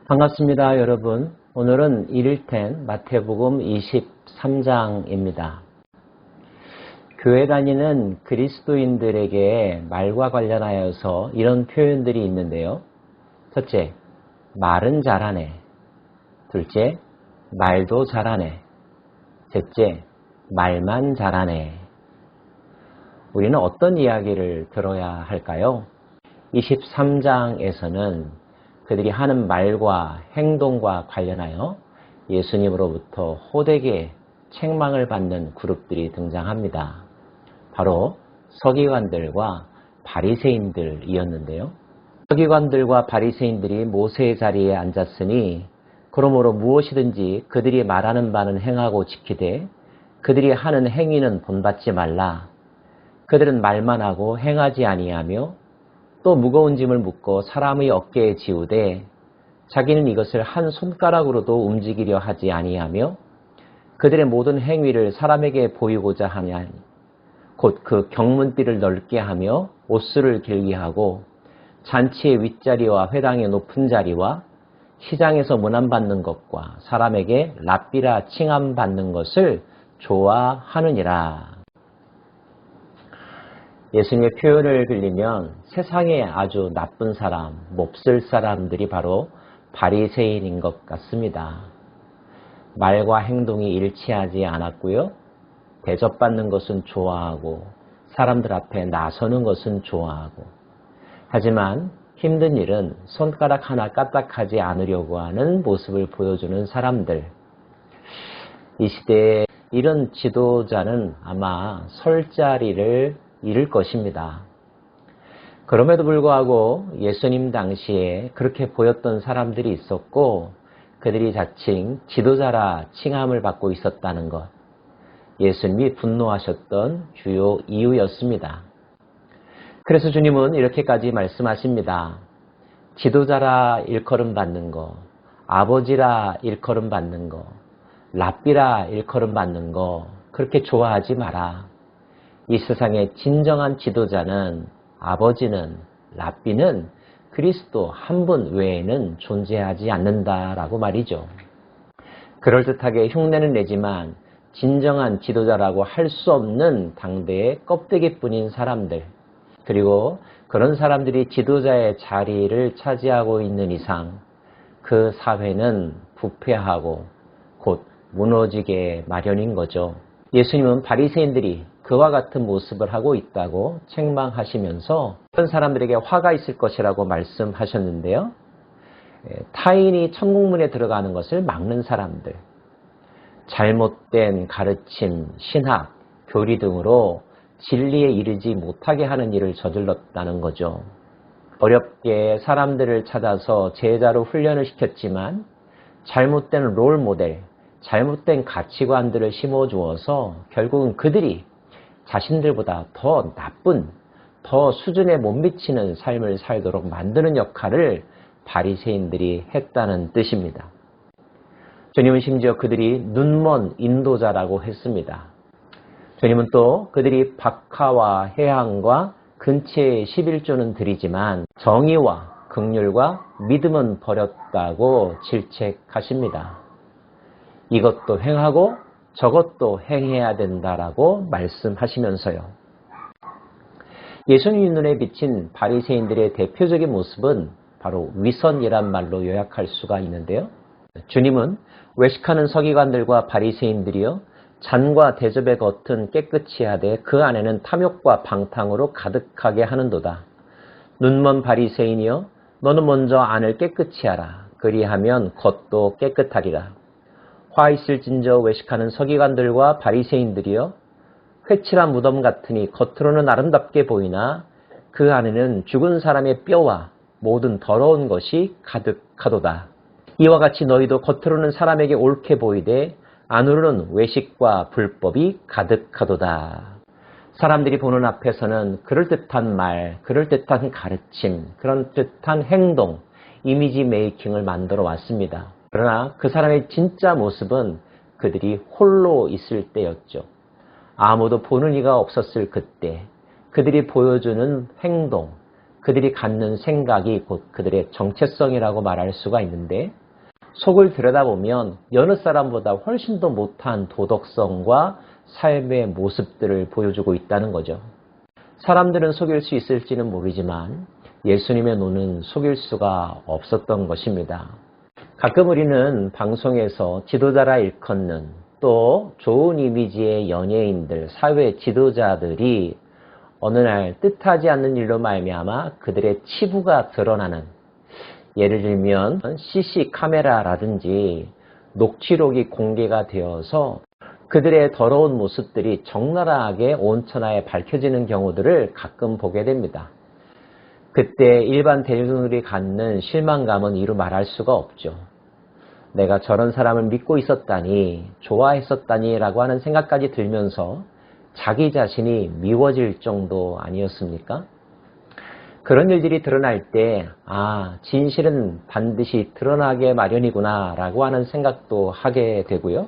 반갑습니다, 여러분. 오늘은 이를텐 마태복음 23장입니다. 교회 다니는 그리스도인들에게 말과 관련하여서 이런 표현들이 있는데요. 첫째, 말은 잘하네. 둘째, 말도 잘하네. 셋째, 말만 잘하네. 우리는 어떤 이야기를 들어야 할까요? 23장에서는 그들이 하는 말과 행동과 관련하여 예수님으로부터 호되게 책망을 받는 그룹들이 등장합니다. 바로 서기관들과 바리새인들이었는데요. 서기관들과 바리새인들이 모세의 자리에 앉았으니 그러므로 무엇이든지 그들이 말하는 바는 행하고 지키되 그들이 하는 행위는 본받지 말라. 그들은 말만 하고 행하지 아니하며 또 무거운 짐을 묶어 사람의 어깨에 지우되 자기는 이것을 한 손가락으로도 움직이려 하지 아니하며 그들의 모든 행위를 사람에게 보이고자 하냐 곧 그 경문띠를 넓게 하며 옷수를 길게 하고 잔치의 윗자리와 회당의 높은 자리와 시장에서 문안받는 것과 사람에게 랍비라 칭함받는 것을 좋아하느니라. 예수님의 표현을 빌리면 세상에 아주 나쁜 사람, 몹쓸 사람들이 바로 바리새인인 것 같습니다. 말과 행동이 일치하지 않았고요. 대접받는 것은 좋아하고 사람들 앞에 나서는 것은 좋아하고 하지만 힘든 일은 손가락 하나 까딱하지 않으려고 하는 모습을 보여주는 사람들. 이 시대에 이런 지도자는 아마 설 자리를 잃을 것입니다. 그럼에도 불구하고 예수님 당시에 그렇게 보였던 사람들이 있었고 그들이 자칭 지도자라 칭함을 받고 있었다는 것. 예수님이 분노하셨던 주요 이유였습니다. 그래서 주님은 이렇게까지 말씀하십니다. 지도자라 일컬음 받는 거, 아버지라 일컬음 받는 거, 랍비라 일컬음 받는 거 그렇게 좋아하지 마라. 이 세상의 진정한 지도자는 아버지는 랍비는 그리스도 한 분 외에는 존재하지 않는다라고 말이죠. 그럴듯하게 흉내는 내지만 진정한 지도자라고 할 수 없는 당대의 껍데기뿐인 사람들 그리고 그런 사람들이 지도자의 자리를 차지하고 있는 이상 그 사회는 부패하고 곧 무너지게 마련인 거죠. 예수님은 바리새인들이 그와 같은 모습을 하고 있다고 책망하시면서 그런 사람들에게 화가 있을 것이라고 말씀하셨는데요. 타인이 천국문에 들어가는 것을 막는 사람들, 잘못된 가르침, 신학, 교리 등으로 진리에 이르지 못하게 하는 일을 저질렀다는 거죠. 어렵게 사람들을 찾아서 제자로 훈련을 시켰지만 잘못된 롤 모델, 잘못된 가치관들을 심어주어서 결국은 그들이 자신들보다 더 나쁜, 더 수준에 못 미치는 삶을 살도록 만드는 역할을 바리새인들이 했다는 뜻입니다. 주님은 심지어 그들이 눈먼 인도자라고 했습니다. 주님은 또 그들이 박하와 해항과 근처에 11조는 드리지만 정의와 긍휼과 믿음은 버렸다고 질책하십니다. 이것도 행하고 저것도 행해야 된다라고 말씀하시면서요. 예수님 눈에 비친 바리새인들의 대표적인 모습은 바로 위선이란 말로 요약할 수가 있는데요. 주님은 외식하는 서기관들과 바리새인들이요 잔과 대접의 겉은 깨끗이 하되 그 안에는 탐욕과 방탕으로 가득하게 하는도다. 눈먼 바리새인이여 너는 먼저 안을 깨끗이 하라. 그리하면 겉도 깨끗하리라. 화 있을진저 외식하는 서기관들과 바리새인들이여 회칠한 무덤 같으니 겉으로는 아름답게 보이나 그 안에는 죽은 사람의 뼈와 모든 더러운 것이 가득하도다. 이와 같이 너희도 겉으로는 사람에게 옳게 보이되 안으로는 외식과 불법이 가득하도다. 사람들이 보는 앞에서는 그럴듯한 말, 그럴듯한 가르침, 그럴듯한 행동, 이미지 메이킹을 만들어 왔습니다. 그러나 그 사람의 진짜 모습은 그들이 홀로 있을 때였죠. 아무도 보는 이가 없었을 그때 그들이 보여주는 행동, 그들이 갖는 생각이 곧 그들의 정체성이라고 말할 수가 있는데, 속을 들여다보면 여느 사람보다 훨씬 더 못한 도덕성과 삶의 모습들을 보여주고 있다는 거죠. 사람들은 속일 수 있을지는 모르지만 예수님의 눈은 속일 수가 없었던 것입니다. 가끔 우리는 방송에서 지도자라 일컫는 또 좋은 이미지의 연예인들, 사회 지도자들이 어느 날 뜻하지 않는 일로 말미암아 그들의 치부가 드러나는, 예를 들면 CC 카메라라든지 녹취록이 공개가 되어서 그들의 더러운 모습들이 적나라하게 온 천하에 밝혀지는 경우들을 가끔 보게 됩니다. 그때 일반 대중들이 갖는 실망감은 이루 말할 수가 없죠. 내가 저런 사람을 믿고 있었다니, 좋아했었다니 라고 하는 생각까지 들면서 자기 자신이 미워질 정도 아니었습니까? 그런 일들이 드러날 때, 진실은 반드시 드러나게 마련이구나 라고 하는 생각도 하게 되고요.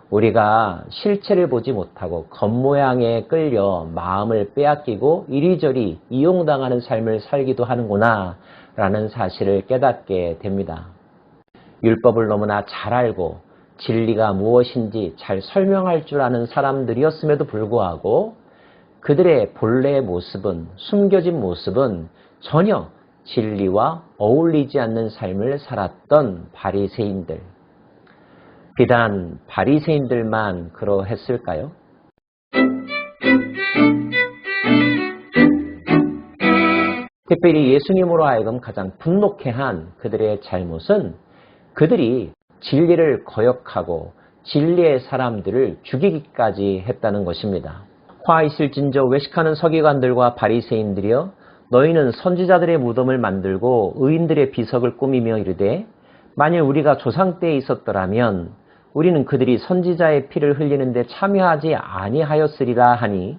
우리가 실체를 보지 못하고 겉모양에 끌려 마음을 빼앗기고 이리저리 이용당하는 삶을 살기도 하는구나 라는 사실을 깨닫게 됩니다. 율법을 너무나 잘 알고 진리가 무엇인지 잘 설명할 줄 아는 사람들이었음에도 불구하고 그들의 본래의 모습은, 숨겨진 모습은 전혀 진리와 어울리지 않는 삶을 살았던 바리새인들. 비단 바리새인들만 그러했을까요? 특별히 예수님으로 하여금 가장 분노케 한 그들의 잘못은 그들이 진리를 거역하고 진리의 사람들을 죽이기까지 했다는 것입니다. 화 있을진저 외식하는 서기관들과 바리새인들이여, 너희는 선지자들의 무덤을 만들고 의인들의 비석을 꾸미며 이르되, 만일 우리가 조상 때에 있었더라면 우리는 그들이 선지자의 피를 흘리는데 참여하지 아니하였으리라 하니,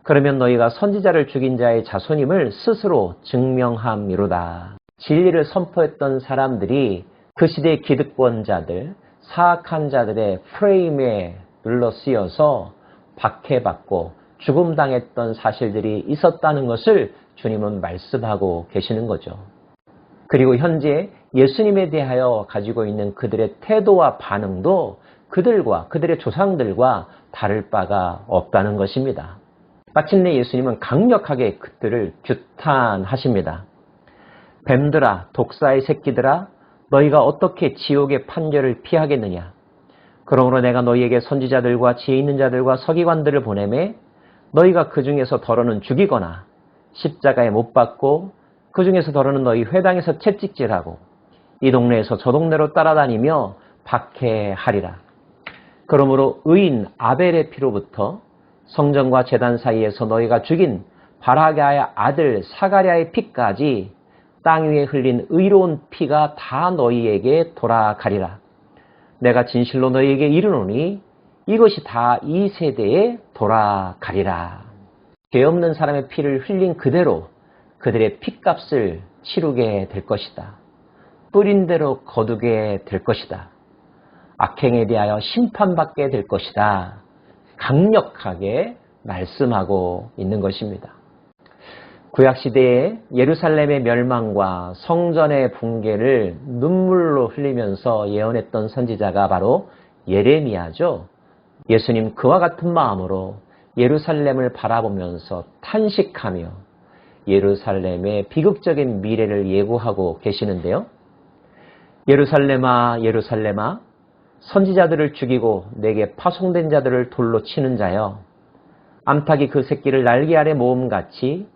그러면 너희가 선지자를 죽인 자의 자손임을 스스로 증명함이로다. 진리를 선포했던 사람들이 그 시대의 기득권자들, 사악한 자들의 프레임에 눌러 쓰여서 박해받고 죽음당했던 사실들이 있었다는 것을 주님은 말씀하고 계시는 거죠. 그리고 현재 예수님에 대하여 가지고 있는 그들의 태도와 반응도 그들과 그들의 조상들과 다를 바가 없다는 것입니다. 마침내 예수님은 강력하게 그들을 규탄하십니다. 뱀들아, 독사의 새끼들아, 너희가 어떻게 지옥의 판결을 피하겠느냐? 그러므로 내가 너희에게 선지자들과 지혜 있는 자들과 서기관들을 보내매 너희가 그 중에서 더러는 죽이거나 십자가에 못 박고 그 중에서 더러는 너희 회당에서 채찍질하고 이 동네에서 저 동네로 따라다니며 박해하리라. 그러므로 의인 아벨의 피로부터 성전과 제단 사이에서 너희가 죽인 바라게의 아들 사가랴의 피까지 땅 위에 흘린 의로운 피가 다 너희에게 돌아가리라. 내가 진실로 너희에게 이르노니 이것이 다 이 세대에 돌아가리라. 죄 없는 사람의 피를 흘린 그대로 그들의 피값을 치르게 될 것이다. 뿌린 대로 거두게 될 것이다. 악행에 대하여 심판받게 될 것이다. 강력하게 말씀하고 있는 것입니다. 구약시대에 예루살렘의 멸망과 성전의 붕괴를 눈물로 흘리면서 예언했던 선지자가 바로 예레미야죠. 예수님 그와 같은 마음으로 예루살렘을 바라보면서 탄식하며 예루살렘의 비극적인 미래를 예고하고 계시는데요. 예루살렘아, 예루살렘아, 선지자들을 죽이고 내게 파송된 자들을 돌로 치는 자여, 암탉이 그 새끼를 날개 아래 모음같이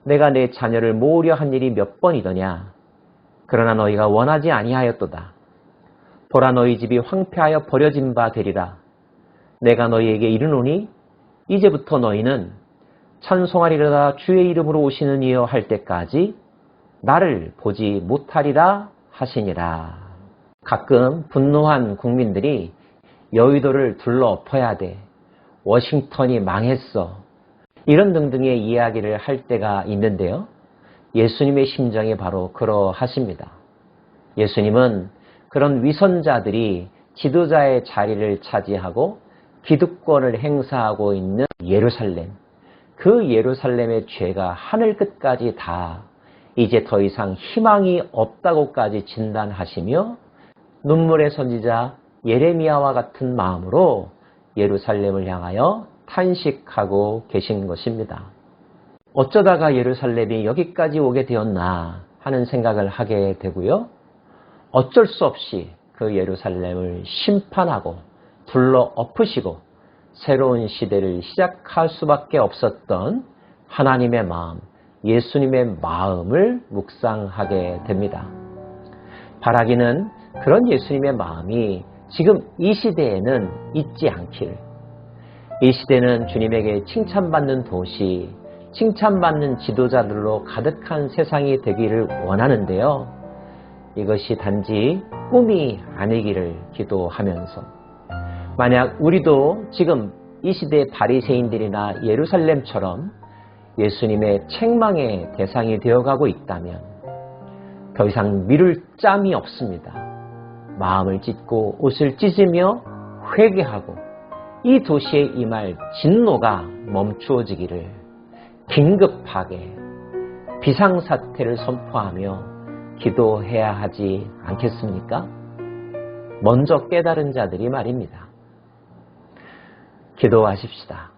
내가 내 자녀를 모으려 한 일이 몇 번이더냐. 그러나 너희가 원하지 아니하였도다. 보라, 너희 집이 황폐하여 버려진 바 되리라. 내가 너희에게 이르노니 이제부터 너희는 찬송하리로다 주의 이름으로 오시는 이여 할 때까지 나를 보지 못하리라 하시니라. 가끔 분노한 국민들이 여의도를 둘러엎어야 돼, 워싱턴이 망했어, 이런 등등의 이야기를 할 때가 있는데요. 예수님의 심정이 바로 그러하십니다. 예수님은 그런 위선자들이 지도자의 자리를 차지하고 기득권을 행사하고 있는 예루살렘, 그 예루살렘의 죄가 하늘 끝까지 다 이제 더 이상 희망이 없다고까지 진단하시며 눈물의 선지자 예레미야와 같은 마음으로 예루살렘을 향하여 탄식하고 계신 것입니다. 어쩌다가 예루살렘이 여기까지 오게 되었나 하는 생각을 하게 되고요. 어쩔 수 없이 그 예루살렘을 심판하고 불러 엎으시고 새로운 시대를 시작할 수밖에 없었던 하나님의 마음, 예수님의 마음을 묵상하게 됩니다. 바라기는 그런 예수님의 마음이 지금 이 시대에는 있지 않기를, 이 시대는 주님에게 칭찬받는 도시, 칭찬받는 지도자들로 가득한 세상이 되기를 원하는데요. 이것이 단지 꿈이 아니기를 기도하면서 만약 우리도 지금 이 시대의 바리새인들이나 예루살렘처럼 예수님의 책망의 대상이 되어가고 있다면 더 이상 미룰 짬이 없습니다. 마음을 찢고 옷을 찢으며 회개하고 이 도시에 임할 진노가 멈추어지기를 긴급하게 비상사태를 선포하며 기도해야 하지 않겠습니까? 먼저 깨달은 자들이 말입니다. 기도하십시다.